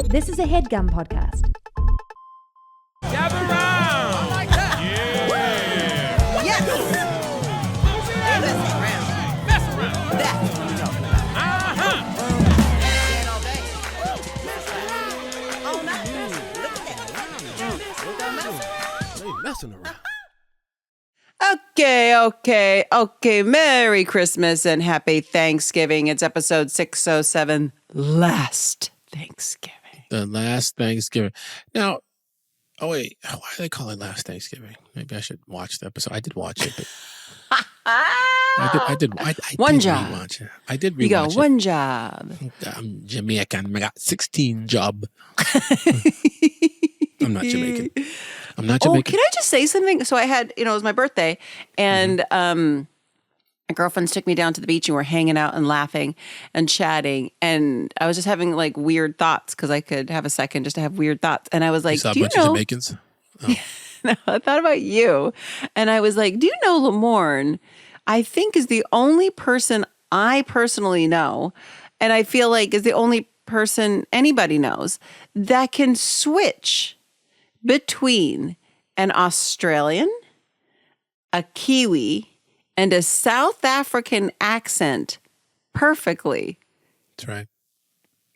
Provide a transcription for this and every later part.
This is a HeadGum podcast. Gather round! I like that! Yeah! Yes! Hey, let's round. Mess around! That's what I'm talking about. Uh-huh! Stand all day. All night. Look at that. They messing around. Okay. Merry Christmas and Happy Thanksgiving. It's episode 607, Last Thanksgiving. The last Thanksgiving. Now, oh wait, why do they call it Last Thanksgiving? Maybe I should watch the episode. I did watch it, but I did One job. rewatch it. I did rewatch You go, it. one job. I'm Jamaican. I got 16 job. I'm not Jamaican. I'm not Oh, Jamaican. can I just say something? So I had, it was my birthday, and my girlfriends took me down to the beach, and we're hanging out and laughing and chatting. And I was just having like weird thoughts because I could have a second just to have weird thoughts. And I was like, you saw do a you bunch know? of Jamaicans? Oh. No, I thought about you. And I was like, do you know Lamorne? I think is the only person I personally know, and I feel like is the only person anybody knows that can switch between an Australian, a Kiwi, and a South African accent perfectly. That's right.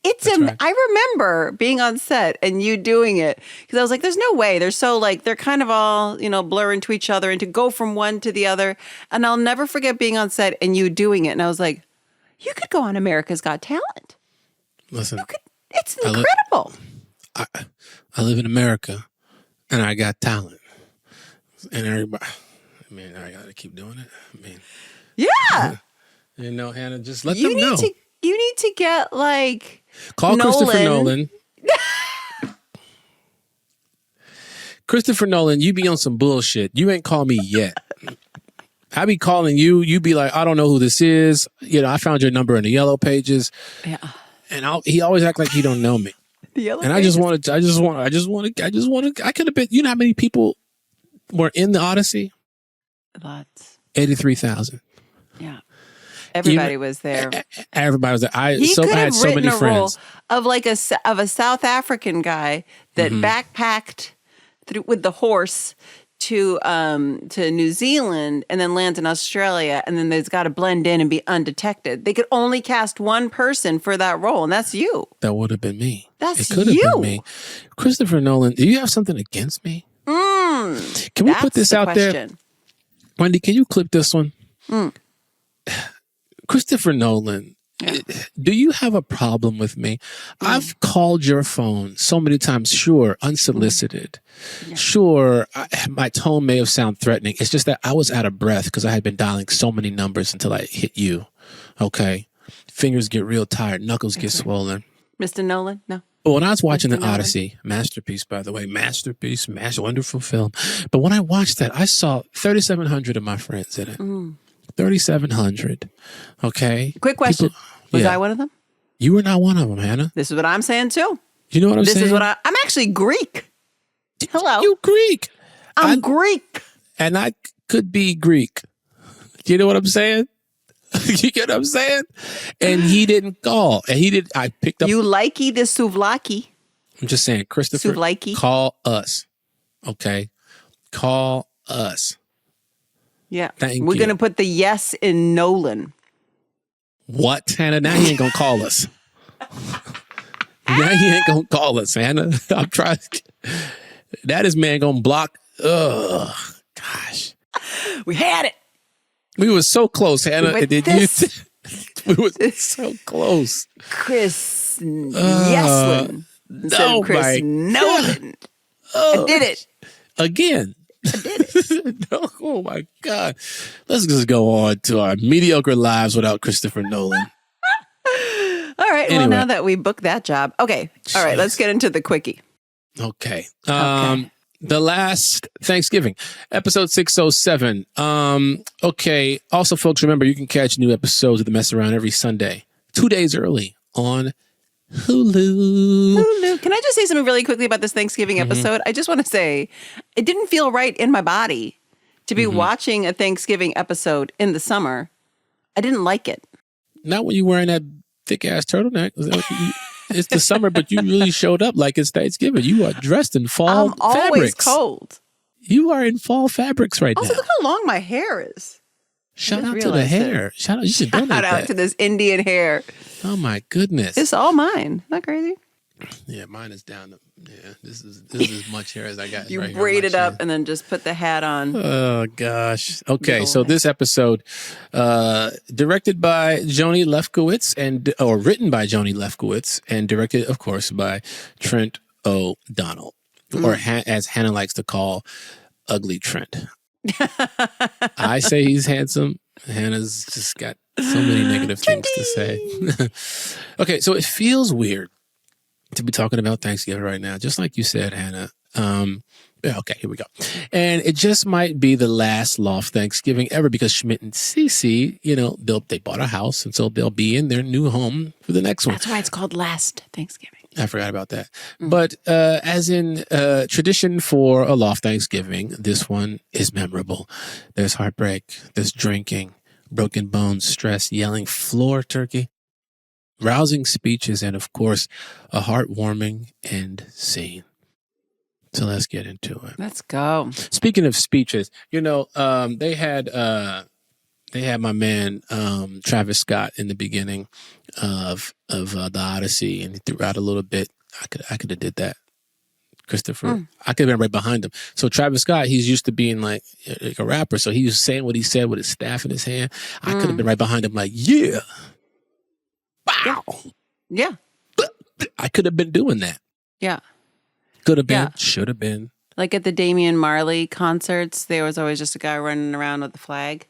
It's right. I remember being on set and you doing it because I was like, there's no way. They're so like, they're kind of all, blur into each other and to go from one to the other. And I'll never forget being on set and you doing it. And I was like, you could go on America's Got Talent. Listen, It's incredible. I live in America and I got talent. And everybody, I got to keep doing it. Yeah. Hannah, just let them know. You need to get like Call Nolan. Christopher Nolan. Christopher Nolan, you be on some bullshit. You ain't called me yet. I be calling you. You be like, I don't know who this is. I found your number in the yellow pages. Yeah. And he always act like he don't know me. The yellow And pages. I could have been. You know how many people were in the Odyssey? Lots. 83,000. Yeah. Everybody was there. Everybody was there. I He could had have so written many a friends. role of like a South African guy that backpacked through with the horse to New Zealand and then lands in Australia, and then they've got to blend in and be undetected. They could only cast one person for that role, and that's you. That would have been me. That's it could have you. been me. Christopher Nolan, do you have something against me? Can we put this out there? Wendy, can you clip this one? Christopher Nolan, do you have a problem with me? I've called your phone so many times, sure, unsolicited. Yeah. Sure, my tone may have sounded threatening. It's just that I was out of breath because I had been dialing so many numbers until I hit you. Okay? Fingers get real tired. Knuckles get swollen. Mr. Nolan? No. But when I was watching Mr. The Nolan? Odyssey, masterpiece, by the way, wonderful film. But when I watched that, I saw 3,700 of my friends in it. 3,700. Okay. Quick question. Was yeah. I one of them? You were not one of them, Hannah. This is what I'm saying too. You know what I'm saying? This is what I'm actually Greek. Hello. You Greek. I'm Greek. And I could be Greek. You know what I'm saying? You get what I'm saying? And he didn't call. And I picked up. You likey the souvlaki. I'm just saying, Christopher, Souvlaki. call us. Okay? Call us. Yeah. Thank We're you. going to put the yes in Nolan. What, Hannah? Now he ain't going to call us. Now he ain't going to call us, Hannah. I'm trying. That is man going to block. Ugh. Gosh. We had it. We were so close, Hannah. With Did this- we were so close. Chris Yeslin. Instead oh of Chris my Nolan. I did it. Again. Oh my God. Let's just go on to our mediocre lives without Christopher Nolan. All right. Anyway. Well, now that we booked that job. Okay. All right. Let's get into the quickie. Okay. The last Thanksgiving, episode 607. Okay. Also, folks, remember you can catch new episodes of The Mess Around every Sunday, 2 days early on Hulu. Can I just say something really quickly about this Thanksgiving episode? I just want to say it didn't feel right in my body to be watching a Thanksgiving episode in the summer. I didn't like it. Not when you're wearing that thick ass turtleneck. Was that what It's the summer, but you really showed up like it's Thanksgiving. You are dressed in fall I'm always fabrics. cold. You are in fall fabrics right Also, now. look how long my hair is. Shout just out to the realized it. hair. Shout out. You should donate Shout out that. to this Indian hair. Oh my goodness. It's all mine. Isn't that crazy? Yeah, mine is down. Yeah, this is as much hair as I got. You right here on braid my it up chin. and then just put the hat on. Oh gosh. Okay, Little so this episode, directed by Joni Lefkowitz or written by Joni Lefkowitz and directed, of course, by Trent O'Donnell, or as Hannah likes to call, Ugly Trent. I say he's handsome. Hannah's just got so many negative things to say. Okay, so it feels weird to be talking about Thanksgiving right now, just like you said, Hannah. Okay, here we go. And it just might be the last Loft Thanksgiving ever because Schmidt and Cece, they bought a house, and so they'll be in their new home for the next one. That's why it's called Last Thanksgiving. I forgot about that. But as in tradition for a Loft Thanksgiving, this one is memorable. There's heartbreak, there's drinking, broken bones, stress, yelling, floor turkey, rousing speeches, and of course, a heartwarming end scene. So let's get into it. Let's go. Speaking of speeches, they had my man Travis Scott in the beginning of the Odyssey, and he threw out a little bit. I could have did that, Christopher. I could have been right behind him. So Travis Scott, he's used to being like a rapper, so he was saying what he said with his staff in his hand. I could have been right behind him, like, yeah, wow, Yeah. I could have been doing that. Yeah. Could have been, Yeah. should have been. Like at the Damian Marley concerts, there was always just a guy running around with the flag.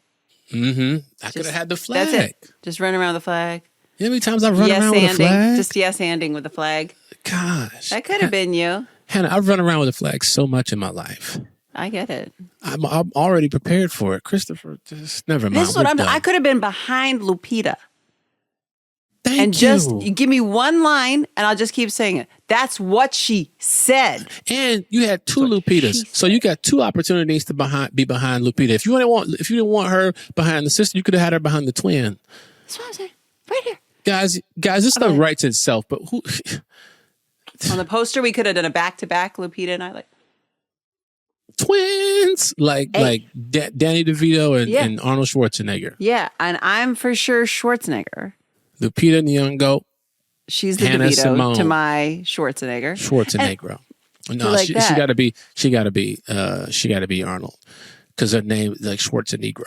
Mm-hmm. I could have had the flag. That's it. Just running around with the flag. You know how many times I've run around with a flag? Just yes-anding with the flag. Gosh. That could have been you. Hannah, I've run around with a flag so much in my life. I get it. I'm already prepared for it. Christopher, just never mind. This is what We're I'm. done. I could have been behind Lupita. Thank And you. just you give me one line and I'll just keep saying it. That's what she said. And you had two Lupitas, so you got two opportunities to be behind Lupita. If you didn't want her behind the sister, you could have had her behind the twin. That's what I'm saying. Right here. Guys, this stuff writes itself. But who? On the poster, we could have done a back-to-back, Lupita and I. Like Twins, like Danny DeVito and Arnold Schwarzenegger. yeah, and I'm for sure Schwarzenegger. Lupita Nyong'o. She's the Hannah DeVito Simone. to my Schwarzenegger. Schwarzenegger. No, like she that. got to be Arnold because her name is like Schwarzenegger.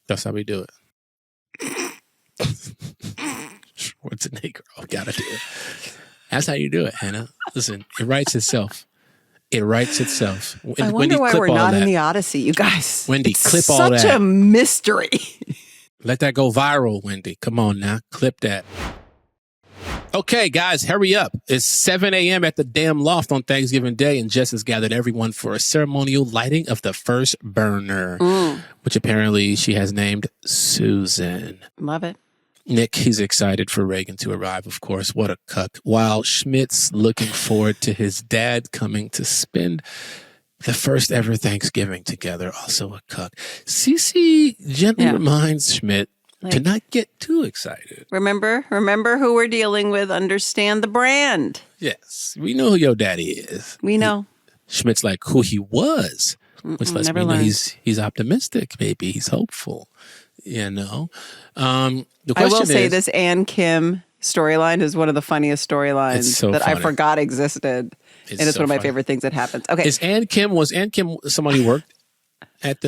That's how we do it. Schwarzenegger. Got to do it. That's how you do it, Hannah. Listen, it writes itself. It writes itself. I wonder why clip we're all not in that. the Odyssey, you guys. Wendy, It's clip all that. Such a mystery. Let that go viral, Wendy. Come on now. Clip that. Okay, guys, hurry up. It's 7 a.m. at the damn Loft on Thanksgiving Day, and Jess has gathered everyone for a ceremonial lighting of the first burner, which apparently she has named Susan. Love it. Nick, he's excited for Reagan to arrive, of course. What a cuck. While Schmidt's looking forward to his dad coming to spend the first ever Thanksgiving together. Also a cuck. Cece gently reminds Schmidt to not get too excited. Remember who we're dealing with. Understand the brand. Yes, we know who your daddy is. We know. Schmidt's like who he was, which lets never me know learned. he's optimistic. Maybe he's hopeful. The I question will say is, this Ann Kim storyline is one of the funniest storylines It's so that I funny. forgot existed. It's and it's so one of my funny. favorite things that happens. Okay. was Ann Kim somebody who worked at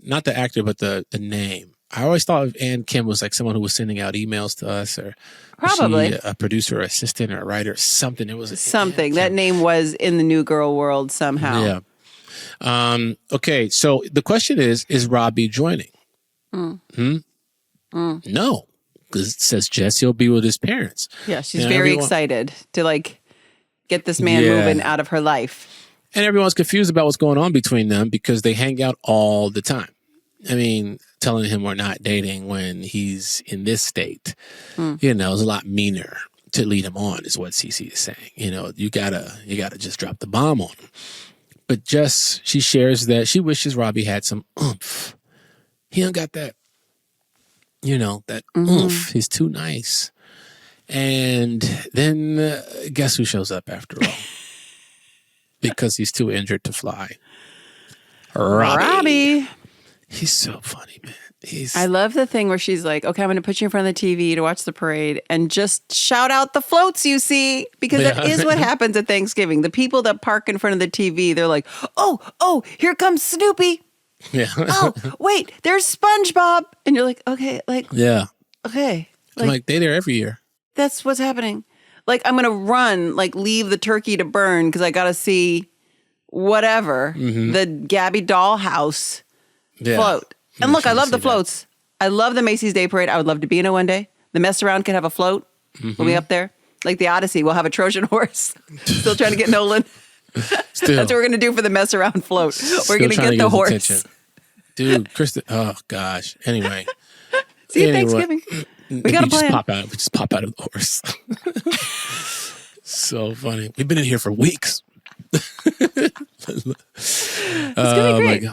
not the actor, but the name? I always thought of Ann Kim was like someone who was sending out emails to us, or was Probably. she a producer, or assistant, or a writer, or something. It was Something. Ann That Kim. name was in the New Girl world somehow. Yeah. Okay. So the question is Robbie joining? No, because it says Jesse will be with his parents. Yeah, she's And very everyone- excited to like get this man Yeah. moving out of her life. And everyone's confused about what's going on between them because they hang out all the time. I mean, telling him we're not dating when he's in this state, is a lot meaner to lead him on, is what Cece is saying. You gotta just drop the bomb on him. But Jess, she shares that she wishes Robbie had some oomph. He don't got that, that oomph. He's too nice. And then guess who shows up after all? Because he's too injured to fly. Robbie. He's so funny, man. I love the thing where she's like, okay, I'm going to put you in front of the TV to watch the parade and just shout out the floats you see, because that is what happens at Thanksgiving. The people that park in front of the TV, they're like, oh, here comes Snoopy. Yeah. Oh, wait, there's SpongeBob. And you're like, okay, like, yeah. Okay. Like they're there every year. That's what's happening. Like, I'm going to run, like, leave the turkey to burn because I got to see whatever, the Gabby dollhouse float. And look, I love the floats. I love the Macy's Day Parade. I would love to be in it one day. The mess around could have a float. We'll be up there. Like the Odyssey, we'll have a Trojan horse. Still trying to get Nolan. That's what we're going to do for the mess around float. We're going to get the horse. Attention. Dude, Kristen, oh gosh. Anyway. See you Thanksgiving. We got a plan. We just pop out of the horse. So funny. We've been in here for weeks. It's going to be great.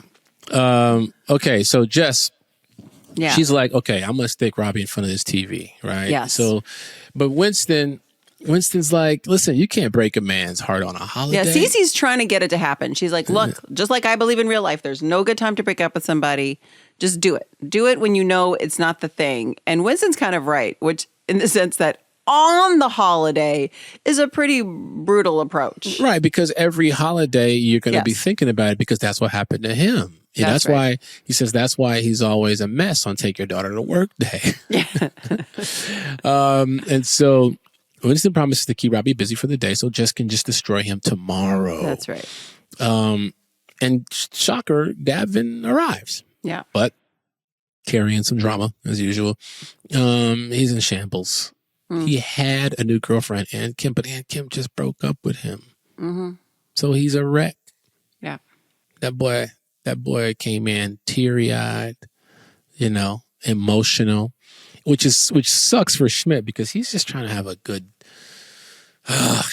Okay, so Jess, yeah, she's like, okay, I'm gonna stick Robbie in front of this TV, right? Yes. So, but Winston's like, listen, you can't break a man's heart on a holiday. Yeah, Cece's trying to get it to happen. She's like, look, just like I believe in real life, there's no good time to break up with somebody. Just do it. Do it when you know it's not the thing. And Winston's kind of right, which in the sense that on the holiday is a pretty brutal approach. Right, because every holiday you're going to be thinking about it because that's what happened to him. And that's why he says that's why he's always a mess on Take Your Daughter to Work Day. And so Winston promises to keep Robbie busy for the day so Jess can just destroy him tomorrow. That's right. And shocker, Gavin arrives. Yeah. But carrying some drama, as usual. He's in shambles. He had a new girlfriend, Aunt Kim, but Aunt Kim just broke up with him. So he's a wreck. Yeah. That boy came in teary-eyed, emotional, which sucks for Schmidt because he's just trying to have a good.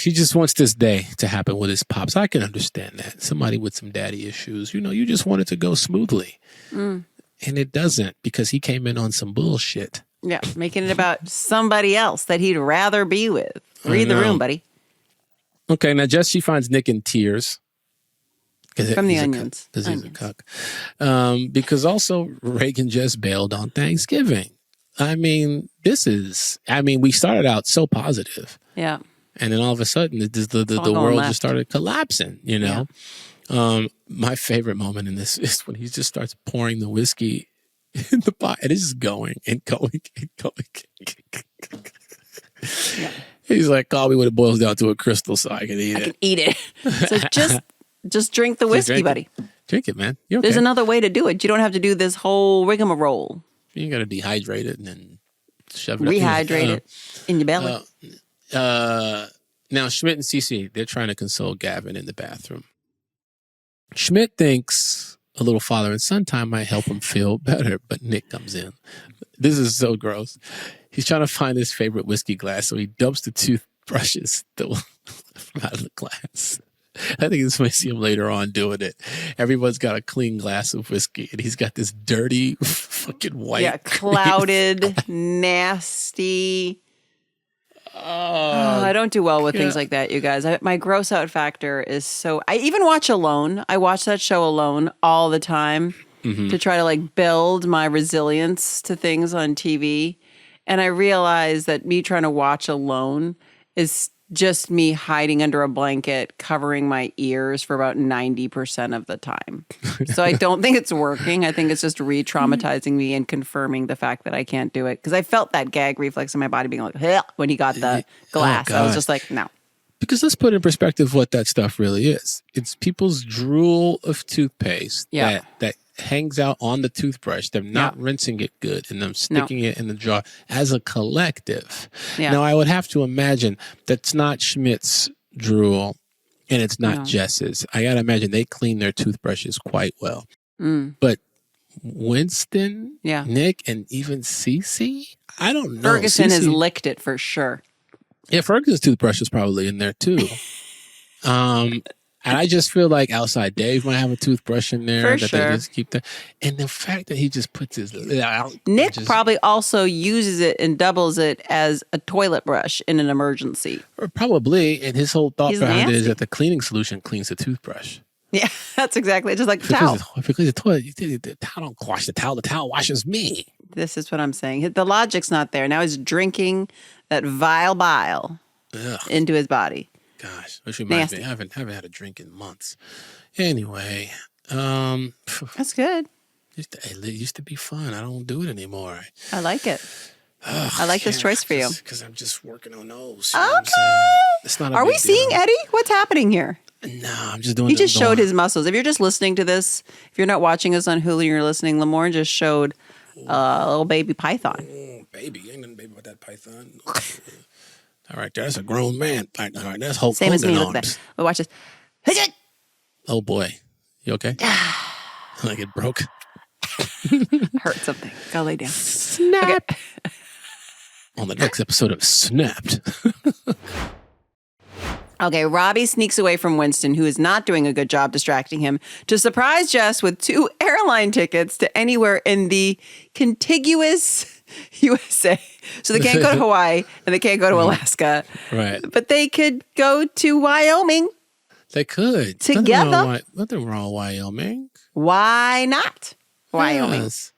He just wants this day to happen with his pops. I can understand that. Somebody with some daddy issues, you just want it to go smoothly, and it doesn't because he came in on some bullshit. Yeah, making it about somebody else that he'd rather be with. Read the room, buddy. Okay, now Jess, she finds Nick in tears. From the onions. Because he's a cuck. Because also Reagan just bailed on Thanksgiving. I mean, we started out so positive. Yeah. And then all of a sudden, the world just started collapsing, Yeah. My favorite moment in this is when he just starts pouring the whiskey in the pot. And it's just going and going and going. Yeah. He's like, call me when it boils down to a crystal so I can eat it. I can eat it. So just drink the whiskey, buddy. Drink it, man. You're okay. There's another way to do it. You don't have to do this whole rigmarole. You got to dehydrate it and then shove it Rehydrate it in your belly. Now, Schmidt and Cece, they're trying to console Gavin in the bathroom. Schmidt thinks a little father and son time might help him feel better, but Nick comes in. This is so gross. He's trying to find his favorite whiskey glass, so he dumps the toothbrushes out of the glass. I think it's when I see him later on doing it. Everyone's got a clean glass of whiskey, and he's got this dirty, fucking white. Yeah, clouded, nasty. I don't do well with things like that, you guys. My gross out factor is so... I even watch Alone. I watch that show Alone all the time to try to build my resilience to things on TV. And I realize that me trying to watch Alone is just me hiding under a blanket, covering my ears for about 90% of the time. So I don't think it's working. I think it's just re-traumatizing me and confirming the fact that I can't do it. Because I felt that gag reflex in my body being like, "Hell," when he got the glass. I was just like, no. Because let's put in perspective what that stuff really is. It's people's drool of toothpaste that hangs out on the toothbrush. They're not rinsing it good and them sticking it in the jar as a collective. Yeah. Now, I would have to imagine that's not Schmidt's drool and it's not Jess's. I got to imagine they clean their toothbrushes quite well. But Winston, Nick, and even Cece, I don't know. Ferguson has licked it for sure. Yeah, Ferguson's toothbrush is probably in there too. I And I just feel like outside Dave might have a toothbrush in there For that sure. they just keep there. And the fact that he just puts his out. Nick just, probably also uses it and doubles it as a toilet brush in an emergency. Probably. And his whole thought He's behind it is nasty. that the cleaning solution cleans the toothbrush. Yeah, that's exactly it. Just like the If it towel. cleans if it cleans the toilet, the towel don't wash the towel washes me. This is what I'm saying. The logic's not there. Now he's drinking that vile bile Ugh. into his body. Gosh, which reminds me, Nasty. I haven't had a drink in months. Anyway, That's good. it used to be fun. I don't do it anymore. I like it. I like this choice for you. Because I'm just working on those. You know what I'm saying? Okay. It's not a Are we big seeing deal. Eddie? What's happening here? No, I'm just doing He it. just I'm showed going- his muscles. If you're just listening to this, if you're not watching us on Hulu and you're listening, Lamorne just showed a little baby python. Oh, baby, you ain't gonna baby with that python. All right, that's a grown man. All right, that's Hulk Same as me. Hogan Look at arms. that. But watch this. Oh boy, you okay? Like it broke. Hurt something. Go lay down. Snap. On the next episode of Snapped. Okay, Robbie sneaks away from Winston, who is not doing a good job distracting him, to surprise Jess with 2 airline tickets to anywhere in the contiguous USA. So they can't go to Hawaii and they can't go to Alaska, Right. but they could go to Wyoming. They could. Together? Nothing wrong with Wyoming. Why not? Wyoming. Yes.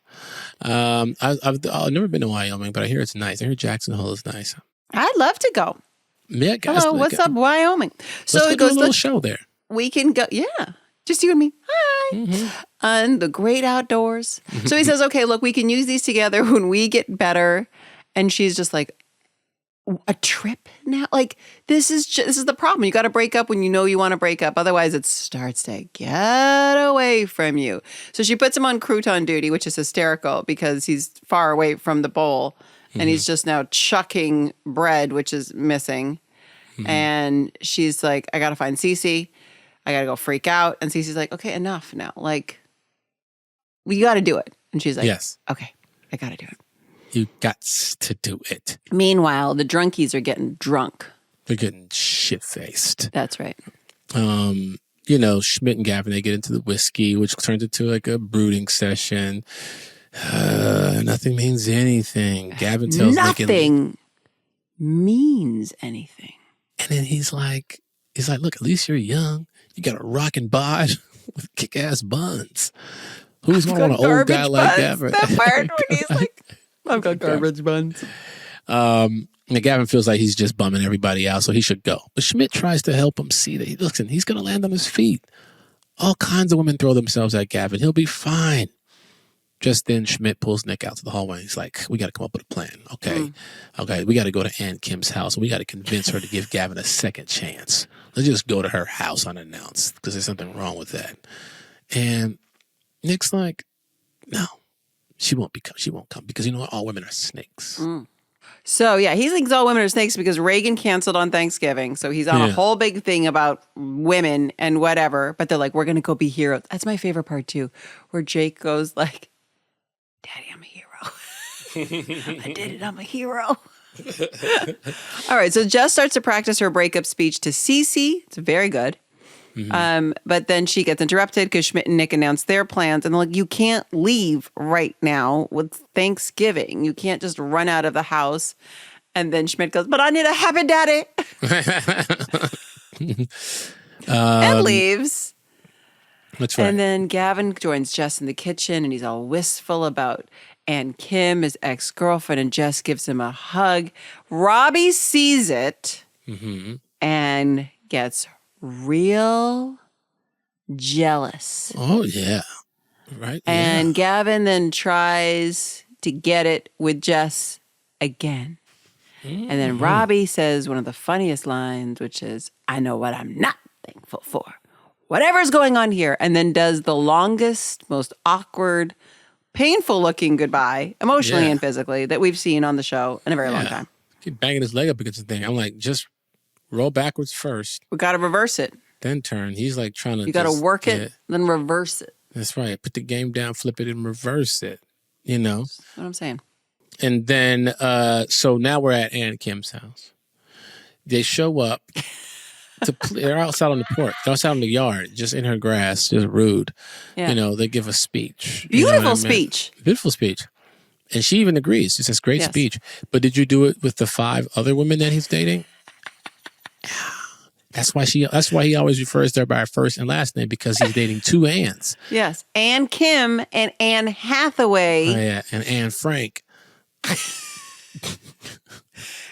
I've never been to Wyoming, but I hear it's nice. I hear Jackson Hole is nice. I'd love to go. Yeah, guys, Hello, what's up, Wyoming? Let's So go he do a goes, little "Look, show there. we can go. Yeah, just you and me. Hi. And the great outdoors. So he says, okay, look, we can use these together when we get better. And she's just like, a trip now? Like, this is the problem. You got to break up when you know you want to break up. Otherwise, it starts to get away from you. So she puts him on crouton duty, which is hysterical because he's far away from the bowl. And he's just now chucking bread, which is missing. And she's like, I got to find Cece. I got to go freak out. And Cece's like, okay, enough now. Like, we got to do it. And she's like, Yes. okay, I got to do it. You got to do it. Meanwhile, the drunkies are getting drunk. They're getting shit-faced. That's right. Schmidt and Gavin, they get into the whiskey, which turns into like a brooding session. Nothing means anything. Gavin tells Nick Nothing means anything. and then he's like, look, at least you're young. You got a rockin' bod with kick-ass buns. Who's going to want an old guy like Gavin? That part when he's like, I've got garbage buns. And Gavin feels like he's just bumming everybody out, so he should go. But Schmidt tries to help him see that he's going to land on his feet. All kinds of women throw themselves at Gavin. He'll be fine. Just then, Schmidt pulls Nick out to the hallway. He's like, we got to come up with a plan. Okay, we got to go to Aunt Kim's house. We got to convince her to give Gavin a second chance. Let's just go to her house unannounced because there's something wrong with that. And Nick's like, no, she won't come because you know what? All women are snakes. So, yeah, he thinks all women are snakes because Reagan canceled on Thanksgiving. So he's on a whole big thing about women and whatever. But they're like, we're going to go be heroes. That's my favorite part, too, where Jake goes like, Daddy, I'm a hero. I did it. I'm a hero. All right. So Jess starts to practice her breakup speech to Cece. It's very good. But then she gets interrupted because Schmidt and Nick announce their plans. And they're like, you can't leave right now with Thanksgiving. You can't just run out of the house. And then Schmidt goes, but I need a happy daddy. And leaves. That's right. And then Gavin joins Jess in the kitchen and he's all wistful about Aunt Kim, his ex-girlfriend, and Jess gives him a hug. Robbie sees it and gets real jealous. Oh, yeah. Right. And Gavin then tries to get it with Jess again. And then Robbie says one of the funniest lines, which is, I know what I'm not thankful for. Whatever's going on here. And then does the longest, most awkward, painful looking goodbye, emotionally and physically, that we've seen on the show in a very long time. Keep banging his leg up against the thing. I'm like, just roll backwards first, We got to reverse it. then turn. He's like trying to. You got to just work it, get- then reverse it. That's right. Put the game down, flip it, and reverse it. You know. That's what I'm saying. And then, so now we're at Aunt Kim's house. They show up. They're outside on the porch. They're outside in the yard, just in her grass, just rude. Yeah. You know, they give a speech. Beautiful speech. Beautiful speech. And she even agrees. She says, great Yes. speech. But did you do it with the 5 other women that he's dating? That's why he always refers to her by her first and last name, because he's dating 2 Anns. Yes. Ann Kim and Anne Hathaway. Oh, yeah. And Anne Frank.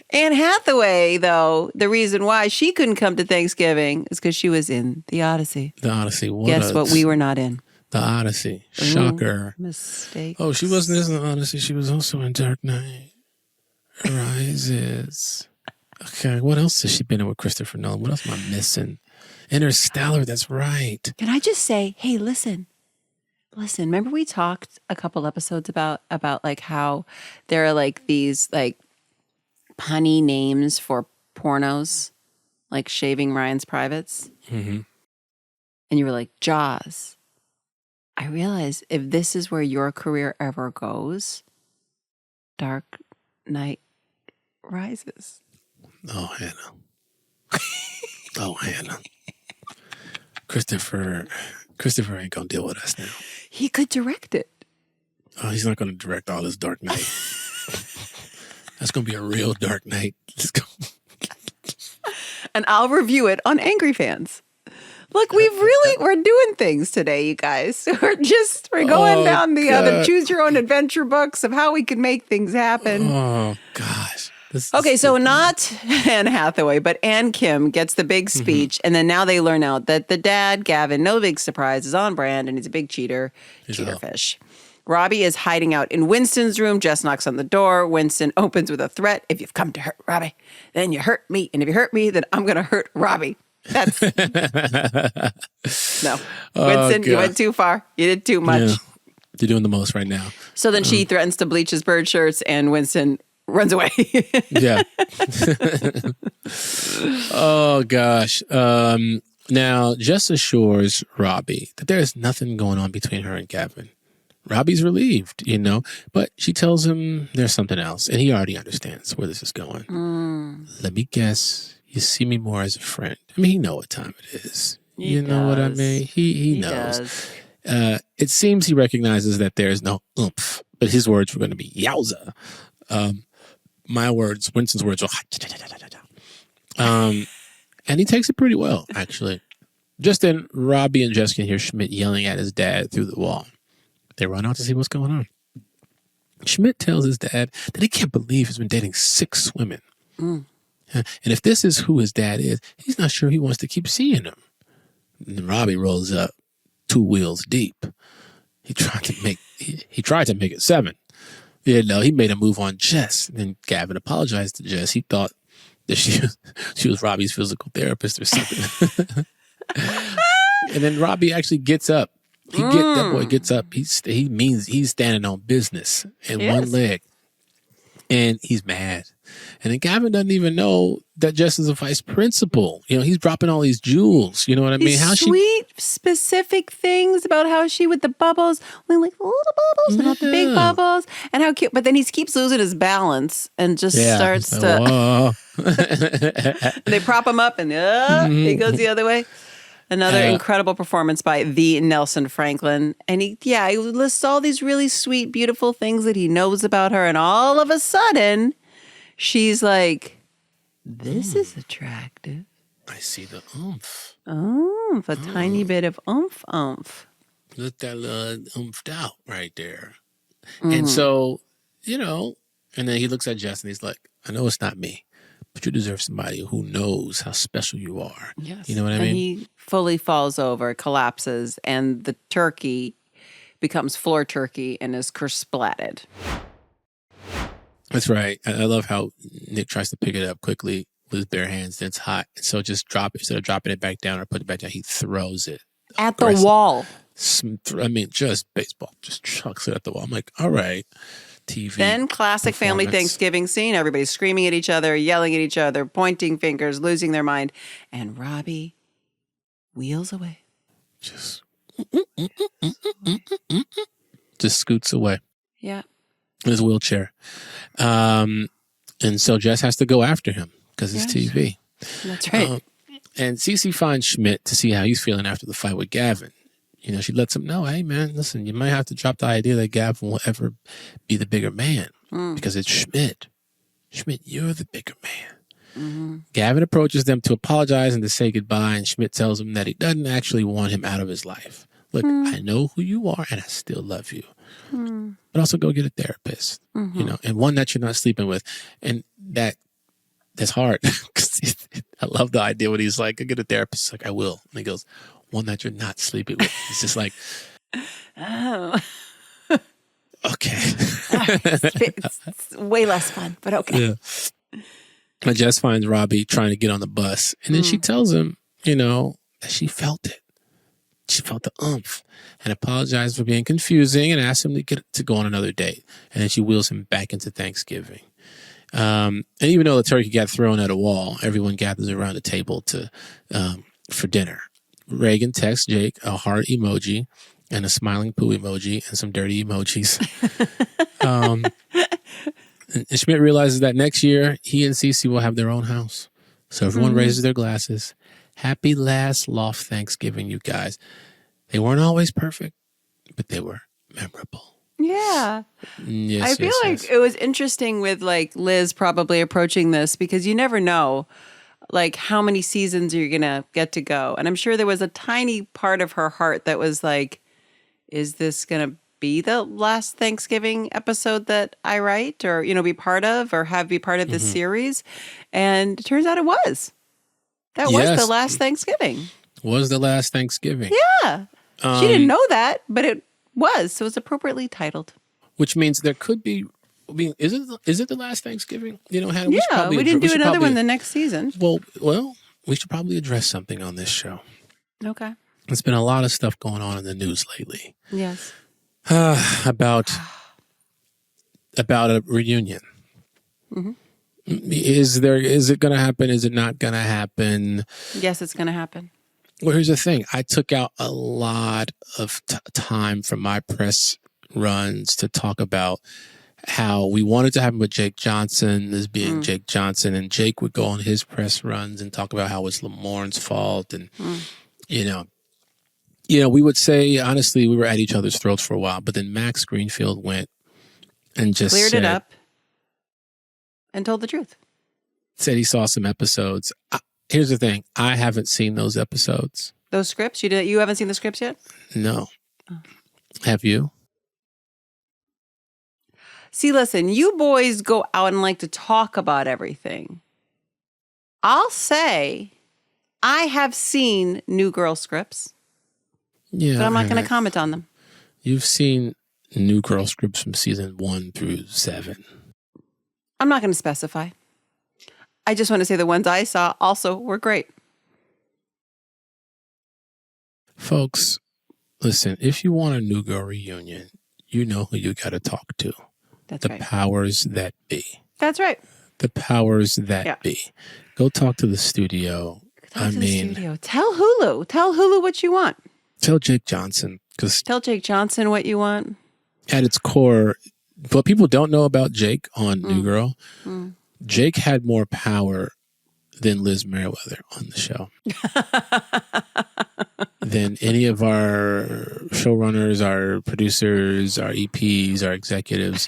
Anne Hathaway, though, the reason why she couldn't come to Thanksgiving is because she was in The Odyssey. The Odyssey. Guess what we were not in? The Odyssey. Shocker. Mistake. Oh, she wasn't in The Odyssey. She was also in Dark Knight Rises. Okay, what else has she been in with Christopher Nolan? What else am I missing? Interstellar, that's right. Can I just say, hey, listen, remember we talked a couple episodes about like how there are like these like punny names for pornos, like Shaving Ryan's Privates? Mm-hmm. And you were like, Jaws. I realize if this is where your career ever goes, Dark Knight Rises. Oh, Hannah. Oh, Hannah. Christopher ain't gonna deal with us now. He could direct it. Oh, he's not gonna direct all this Dark Knight. That's gonna be a real Dark Knight. And I'll review it on Angry Fans. Look, we're doing things today, you guys. We're going down the other choose your own adventure books of how we can make things happen. Oh, gosh. Okay, so not Anne Hathaway, but Ann Kim gets the big speech, and then now they learn out that the dad, Gavin, no big surprise, is on brand, and he's a big cheater, cheaterfish. Robbie is hiding out in Winston's room. Jess knocks on the door. Winston opens with a threat. If you've come to hurt Robbie, then you hurt me. And if you hurt me, then I'm going to hurt Robbie. That's no. Winston, you went too far. You did too much. Yeah. You're doing the most right now. So then she threatens to bleach his bird shirts, and Winston runs away. Yeah. Oh, gosh. Now, Jess assures Robbie that there's nothing going on between her and Gavin. Robbie's relieved, but she tells him there's something else, and he already understands where this is going. Let me guess. You see me more as a friend. I mean, he knows what time it is. You know what I mean? He knows. It seems he recognizes that there's no oomph, but his words were going to be yowza. My words, Winston's words were and he takes it pretty well, actually. Just then, Robbie and Jess can hear Schmidt yelling at his dad through the wall. They run out to see what's going on. Schmidt tells his dad that he can't believe he's been dating 6 women. And if this is who his dad is, he's not sure he wants to keep seeing them. And Robbie rolls up 2 wheels deep. He tried to make it 7. He made a move on Jess. And then Gavin apologized to Jess. He thought that she was Robbie's physical therapist or something. And then Robbie actually gets up. That boy gets up. He means he's standing on business in one leg. And he's mad. And then Gavin doesn't even know that Jess is a vice principal. He's dropping all these jewels. You know what I mean? These sweet, specific things about how she with the bubbles, only like the little bubbles, not the big bubbles, and how cute. But then he keeps losing his balance and just starts to. And they prop him up, and he goes the other way. Another incredible performance by the Nelson Franklin. And he lists all these really sweet, beautiful things that he knows about her. And all of a sudden, she's like, this is attractive. I see the oomph. A tiny bit of oomph. Look that little oomphed out right there. And so, and then he looks at Jess and he's like, I know it's not me, but you deserve somebody who knows how special you are. Yes. You know what I mean? And he fully falls over, collapses, and the turkey becomes floor turkey and is kersplatted. That's right. I love how Nick tries to pick it up quickly with his bare hands. Then it's hot. So just drop it. Instead of dropping it back down or put it back down, he throws it. At the wall. Just baseball. Just chucks it at the wall. I'm like, all right. TV. Then classic family Thanksgiving scene. Everybody's screaming at each other, yelling at each other, pointing fingers, losing their mind. And Robbie wheels away. Just scoots away. Yeah. In his wheelchair. And so Jess has to go after him because it's TV. That's right. And Cece finds Schmidt to see how he's feeling after the fight with Gavin. You know, she lets him know, hey, man, listen, you might have to drop the idea that Gavin will ever be the bigger man because it's Schmidt. Schmidt, you're the bigger man. Gavin approaches them to apologize and to say goodbye, and Schmidt tells him that he doesn't actually want him out of his life. Look, I know who you are, and I still love you. But also go get a therapist, you know, and one that you're not sleeping with. And that's hard. I love the idea when he's like, I get a therapist. He's like, I will. And he goes, one that you're not sleeping with. It's just like, Oh. okay. It's way less fun, but okay. Yeah. But Jess finds Robbie trying to get on the bus. And then she tells him, you know, that she felt it. She felt the oomph and apologized for being confusing and asked him to go on another date. And then she wheels him back into Thanksgiving. And even though the turkey got thrown at a wall, everyone gathers around the table for dinner. Reagan texts Jake a heart emoji and a smiling poo emoji and some dirty emojis. And Schmidt realizes that next year he and Cece will have their own house. So everyone raises their glasses. Happy last loft Thanksgiving, you guys. They weren't always perfect, but they were memorable. Yeah. Yes, I feel like it was interesting with like Liz probably approaching this because you never know like how many seasons you're going to get to go. And I'm sure there was a tiny part of her heart that was like, is this going to be the last Thanksgiving episode that I write or, you know, be part of or be part of this series? And it turns out it was. That was the last Thanksgiving. Was the last Thanksgiving. Yeah. She didn't know that, but it was. So it's appropriately titled. Which means there could be, I mean, is it the last Thanksgiving? You know, Hannah, Yeah, we didn't do another one the next season. Well, we should probably address something on this show. Okay. There's been a lot of stuff going on in the news lately. Yes. About a reunion. Is it going to happen? Is it not going to happen? Yes, it's going to happen. Well, here's the thing. I took out a lot of time from my press runs to talk about how we wanted to have him with Jake Johnson as being Jake Johnson, and Jake would go on his press runs and talk about how it's Lamorne's fault, and you know, we would say honestly we were at each other's throats for a while, but then Max Greenfield went and just cleared it up and told the truth. Said he saw some episodes. Here's the thing. I haven't seen those episodes. Those scripts? You haven't seen the scripts yet? No. Have you? See, listen, you boys go out and like to talk about everything. I'll say I have seen New Girl scripts. Yeah. But I'm not going to comment on them. You've seen New Girl scripts from season 1 through 7. I'm not going to specify. I just want to say the ones I saw also were great. Folks, listen, if you want a New Girl reunion, you know who you got to talk to. That's the right. powers that be. That's right. The powers that be. Go talk to the studio. The studio. Tell Hulu what you want. Tell Jake Johnson. Tell Jake Johnson what you want. At its core, what people don't know about Jake on New Girl, Jake had more power than Liz Merriweather on the show. Than any of our showrunners, our producers, our EPs, our executives.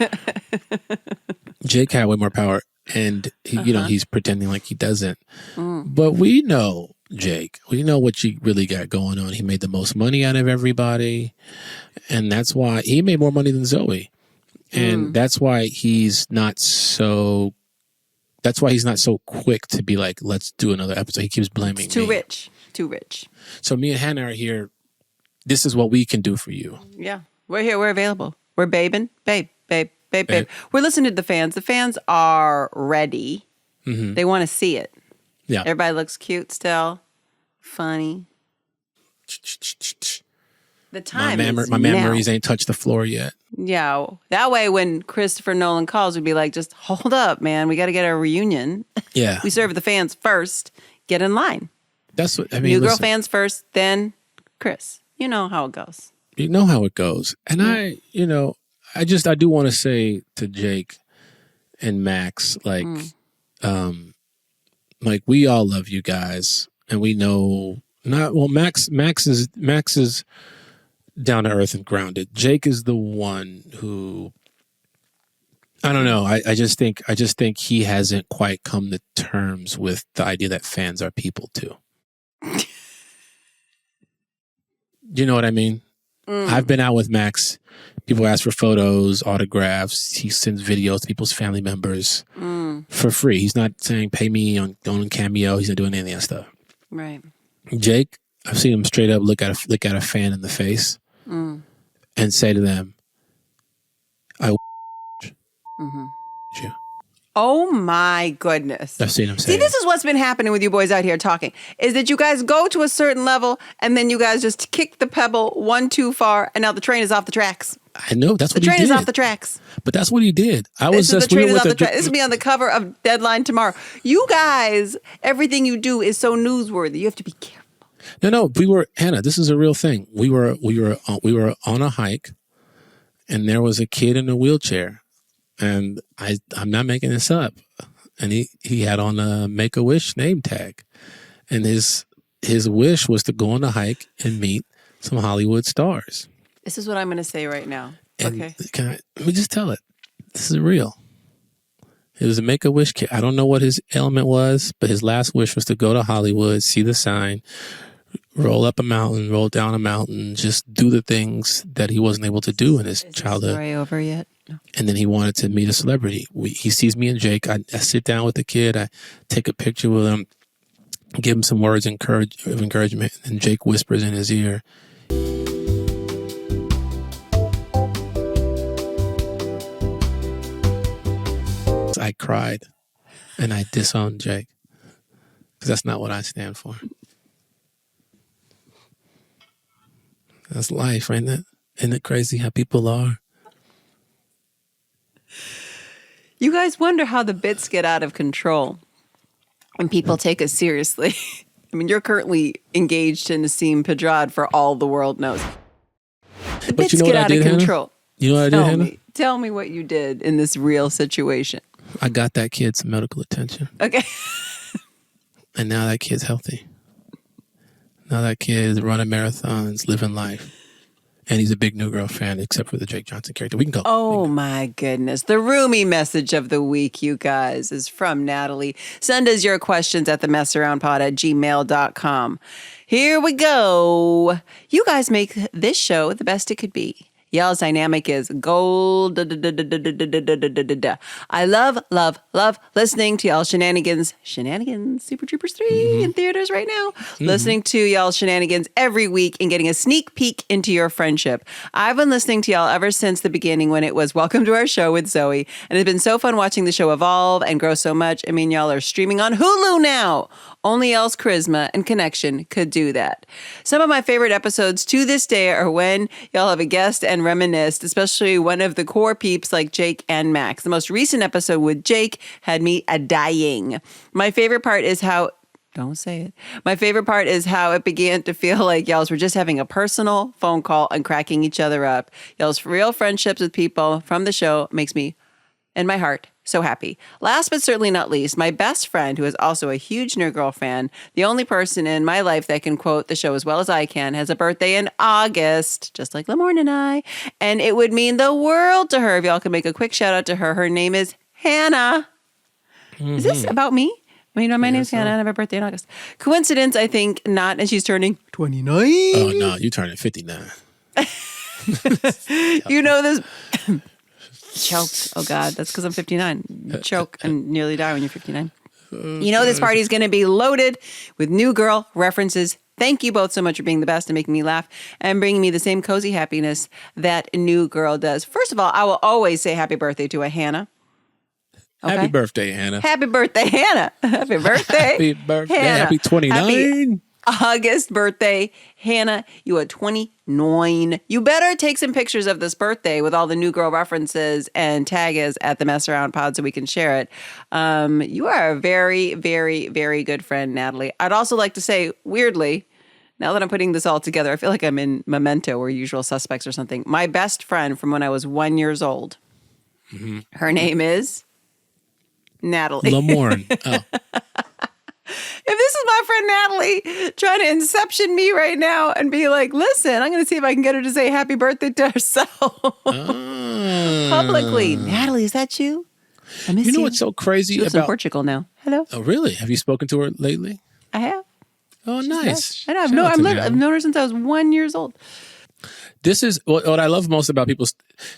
Jake had way more power, and he, he's pretending like he doesn't. But we know Jake. We know what you really got going on. He made the most money out of everybody, and that's why he made more money than Zoe. And that's why he's not so quick to be like, let's do another episode. He keeps blaming it's too rich. Too rich. So me and Hannah are here. This is what we can do for you. Yeah. We're here. We're available. We're babing. Babe. We're listening to the fans. The fans are ready. They want to see it. Yeah. Everybody looks cute still. Funny. The time my memories ain't touched the floor yet. Yeah. That way when Christopher Nolan calls, we'd be like, just hold up, man. We got to get our reunion. Yeah. We serve the fans first. Get in line. That's what I mean. New Girl fans first, then Chris. You know how it goes. You know how it goes. And I do want to say to Jake and Max, like we all love you guys. and we know not well. Max is down to earth and grounded. Jake is the one who I don't know. I just think he hasn't quite come to terms with the idea that fans are people too. You know what I mean? I've been out with Max. People ask for photos, autographs. He sends videos to people's family members for free. He's not saying pay me on Cameo. He's not doing any of that stuff. Right. Jake, I've seen him straight up look at a fan in the face and say to them, "I you." Oh my goodness. I've seen him say. See, this is what's been happening with you boys out here talking, is that you guys go to a certain level and then you guys just kick the pebble one too far and now the train is off the tracks. I know that's what The he did. train is off the tracks. But that's what he did. This will be on the cover of Deadline tomorrow. You guys, everything you do is so newsworthy. You have to be careful. No, we were Hannah. This is a real thing. We were on a hike, and there was a kid in a wheelchair, and I'm not making this up. And he had on a Make-A-Wish name tag, and his wish was to go on a hike and meet some Hollywood stars. This is what I'm going to say right now. And Okay. let me just tell it. This is real. It was a Make-A-Wish kid. I don't know what his ailment was, but his last wish was to go to Hollywood, see the sign, roll up a mountain, roll down a mountain, just do the things that he wasn't able to do in his childhood. Story over yet? No. And then he wanted to meet a celebrity. He sees me and Jake. I sit down with the kid. I take a picture with him, give him some words of encouragement. And Jake whispers in his ear, I cried and I disowned Jake because that's not what I stand for. That's life, ain't it? Isn't it crazy how people are? You guys wonder how the bits get out of control and people take us seriously. I mean, you're currently engaged in Nassim Pedrad for all the world knows. The bits you know get what I out did, of control. You know what I did, Hannah? Tell me what you did in this real situation. I got that kid some medical attention. Okay. And now that kid's healthy. Now that kid is running marathons, living life. And he's a big New Girl fan, except for the Jake Johnson character. We can go. Oh, my goodness. The Roomy message of the week, you guys, is from Natalie. Send us your questions at themessaroundpod@gmail.com. Here we go. You guys make this show the best it could be. Y'all's dynamic is gold. I love listening to y'all shenanigans. Shenanigans, Super Troopers 3 in theaters right now. Listening to y'all shenanigans every week and getting a sneak peek into your friendship. I've been listening to y'all ever since the beginning when it was Welcome to Our Show with Zoe. And it's been so fun watching the show evolve and grow so much. I mean, y'all are streaming on Hulu now. Only y'all's charisma and connection could do that. Some of my favorite episodes to this day are when y'all have a guest and reminisced, especially one of the core peeps like Jake and Max. The most recent episode with Jake had me dying. My favorite part is how... Don't say it. My favorite part is how it began to feel like y'all's were just having a personal phone call and cracking each other up. Y'all's real friendships with people from the show makes me, in my heart, so happy. Last but certainly not least, my best friend, who is also a huge New Girl fan, the only person in my life that can quote the show as well as I can, has a birthday in August, just like Lamorne and I. And it would mean the world to her if y'all could make a quick shout out to her. Her name is Hannah. Is this about me? Well, you know, my name's Hannah and I have a birthday in August. Coincidence, I think not. And she's turning 29. Oh, no, you turning 59. You know this... Choked. Oh, God. That's because I'm 59. You choke and nearly die when you're 59. You know this party is going to be loaded with New Girl references. Thank you both so much for being the best and making me laugh and bringing me the same cozy happiness that New Girl does. First of all, I will always say happy birthday to a Hannah. Okay? Happy birthday, Hannah. Happy birthday, Hannah. Happy birthday. Happy birthday. Hannah. Happy 29. Happy August birthday. Hannah, you are 29. You better take some pictures of this birthday with all the New Girl references and tag us at the Mess Around Pod so we can share it. You are a very, very, very good friend, Natalie. I'd also like to say, weirdly, now that I'm putting this all together, I feel like I'm in Memento or Usual Suspects or something. My best friend from when I was 1 year old, her name is Natalie. Lamorne. Oh. this is my friend Natalie trying to inception me right now and be like, listen, I'm going to see if I can get her to say happy birthday to herself publicly. Natalie, is that you? I miss you. You know what's so crazy She lives in about Portugal now. Hello. Oh, really? Have you spoken to her lately? I have. Oh, nice. I know. Shout out to Natalie. I've known her since I was 1 year old. This is what I love most about people's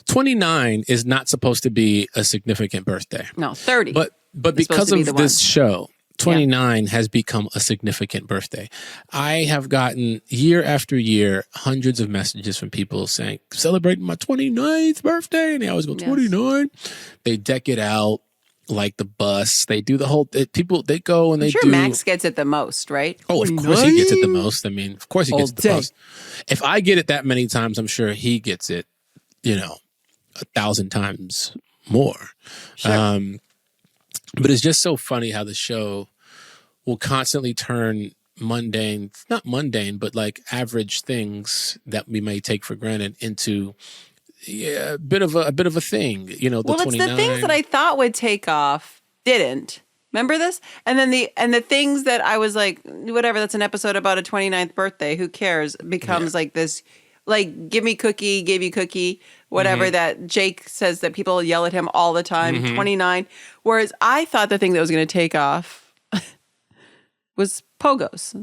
29 is not supposed to be a significant birthday. No, 30. But because of this show, 29 has become a significant birthday. I have gotten year after year hundreds of messages from people saying, celebrating my 29th birthday. And they always go, 29. They deck it out like the bus. They do the whole, people, they go and they do. Max gets it the most, right? Oh, of course he gets it the most. I mean, of course he gets it the most. If I get it that many times, I'm sure he gets it, 1,000 times more. Sure. But it's just so funny how the show will constantly turn mundane, not mundane, but like average things that we may take for granted into a bit of a thing. The well, 29. it's the things that I thought would take off didn't. Remember this? And then the things that I was like, whatever, that's an episode about a 29th birthday. Who cares? Becomes like this, like, give me cookie, gave you cookie, whatever that Jake says that people yell at him all the time, 29. Whereas I thought the thing that was going to take off was pogos.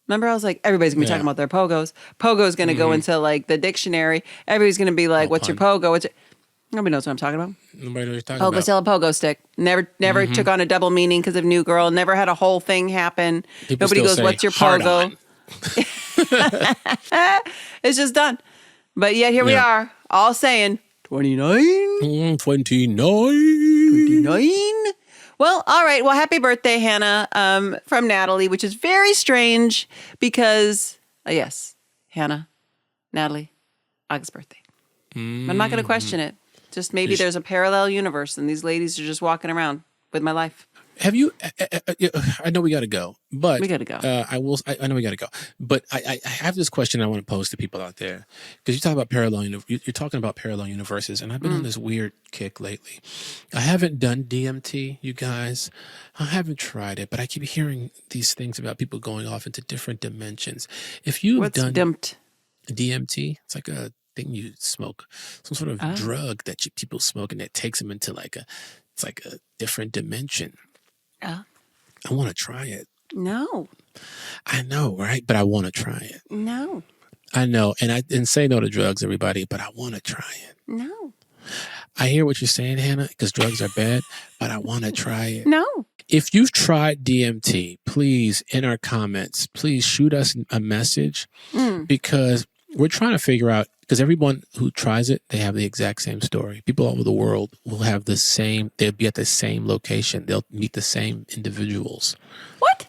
Remember, I was like, everybody's going to be talking about their pogos. Pogo's going to go into like the dictionary. Everybody's going to be like, what's your pogo? Nobody knows what I'm talking about. Nobody knows what you're talking about. Pogo, sell a pogo stick. Never took on a double meaning because of New Girl. Never had a whole thing happen. People Nobody still goes, say, what's your "Hard pogo?" on. It's just done. But yet here we are, all saying 29. 29. Well, all right. Well, happy birthday, Hannah, from Natalie, which is very strange because, yes, Hannah, Natalie, August birthday. I'm not going to question it. Just maybe there's a parallel universe and these ladies are just walking around with my life. Have you? I know we got to go, but we got to go. I know we got to go, but I have this question I want to pose to people out there because you talk about you're talking about parallel universes, and I've been on this weird kick lately. I haven't done DMT, you guys. I haven't tried it, but I keep hearing these things about people going off into different dimensions. If you've done DMT, it's like a thing you smoke, some sort of drug that people smoke, and it takes them into it's like a different dimension. I want to try it. No. I know, right? But I want to try it. No. I know. And say no to drugs, everybody, but I want to try it. No. I hear what you're saying, Hannah, because drugs are bad, but I want to try it. No. If you've tried DMT, please, in our comments, please shoot us a message because we're trying to figure out, because everyone who tries it, they have the exact same story. People all over the world will have they'll be at the same location. They'll meet the same individuals. What?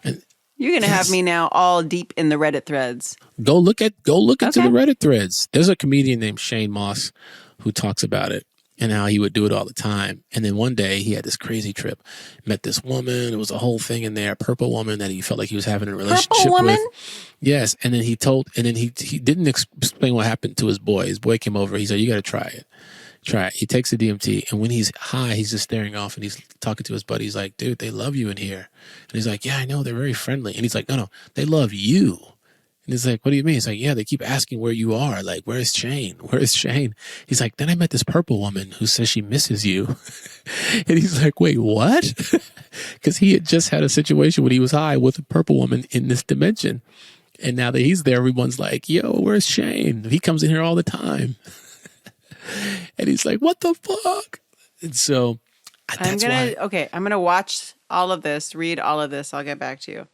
You're going to have me now all deep in the Reddit threads. Go look into the Reddit threads. There's a comedian named Shane Moss who talks about it and how he would do it all the time. And then one day he had this crazy trip, met this woman. It was a whole thing in there, a purple woman that he felt like he was having a relationship with. Yes. And then he didn't explain what happened to his boy. His boy came over. He said, you got to try it. Try it. He takes the DMT. And when he's high, he's just staring off and he's talking to his buddy. He's like, dude, they love you in here. And he's like, yeah, I know. They're very friendly. And he's like, no, they love you. And he's like, what do you mean? He's like, yeah, they keep asking where you are. Like, where's Shane? Where's Shane? He's like, then I met this purple woman who says she misses you. And he's like, wait, what? Because he had just had a situation when he was high with a purple woman in this dimension. And now that he's there, everyone's like, yo, where's Shane? He comes in here all the time. And he's like, what the fuck? And so I'm going to watch all of this, read all of this. I'll get back to you.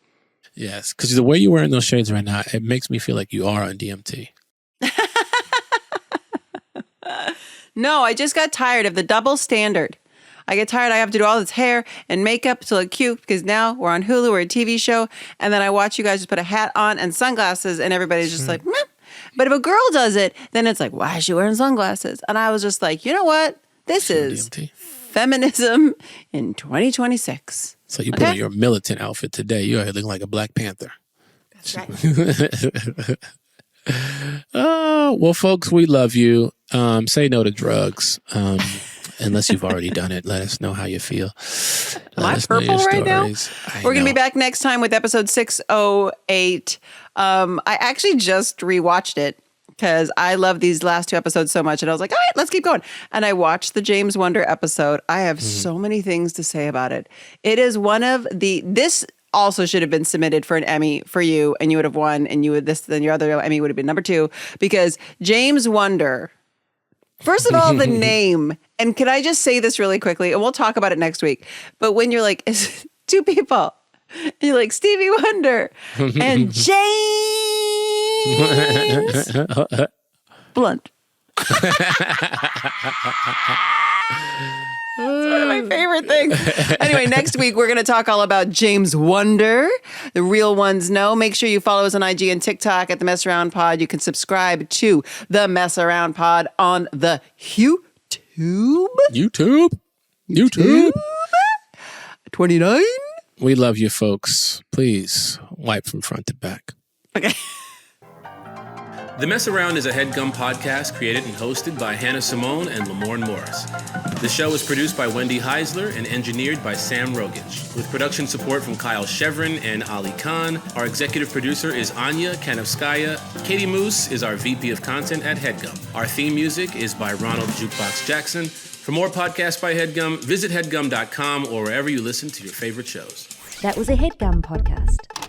Yes, because the way you're wearing those shades right now, it makes me feel like you are on DMT. No, I just got tired of the double standard. I get tired. I have to do all this hair and makeup to look cute because now we're on Hulu, we're a TV show. And then I watch you guys just put a hat on and sunglasses and everybody's just like, meh. But if a girl does it, then it's like, why is she wearing sunglasses? And I was just like, you know what? This is feminism in 2026. So you put on your militant outfit today. You're looking like a Black Panther. That's right. Oh, well, folks, we love you. Say no to drugs. unless you've already done it. Let us know how you feel. Am I purple right now? We're going to be back next time with episode 608. I actually just rewatched it because I love these last 2 episodes so much. And I was like, all right, let's keep going. And I watched the James Wonder episode. I have so many things to say about it. It is one of this also should have been submitted for an Emmy for you, and you would have won, and then your other Emmy would have been number 2, because James Wonder, first of all, the name, and can I just say this really quickly, and we'll talk about it next week, but when you're like, it's 2 people, and you're like, Stevie Wonder and James Blunt. It's one of my favorite things. Anyway, next week, we're going to talk all about James Wonder. The real ones know. Make sure you follow us on IG and TikTok at The Mess Around Pod. You can subscribe to The Mess Around Pod on the YouTube 29. We love you, folks. Please wipe from front to back. Okay. The Mess Around is a HeadGum podcast created and hosted by Hannah Simone and Lamorne Morris. The show is produced by Wendy Heisler and engineered by Sam Rogich, with production support from Kyle Chevron and Ali Khan. Our executive producer is Anya Kanovskaya. Katie Moose is our VP of Content at HeadGum. Our theme music is by Ronald Jukebox Jackson. For more podcasts by HeadGum, visit headgum.com or wherever you listen to your favorite shows. That was a HeadGum podcast.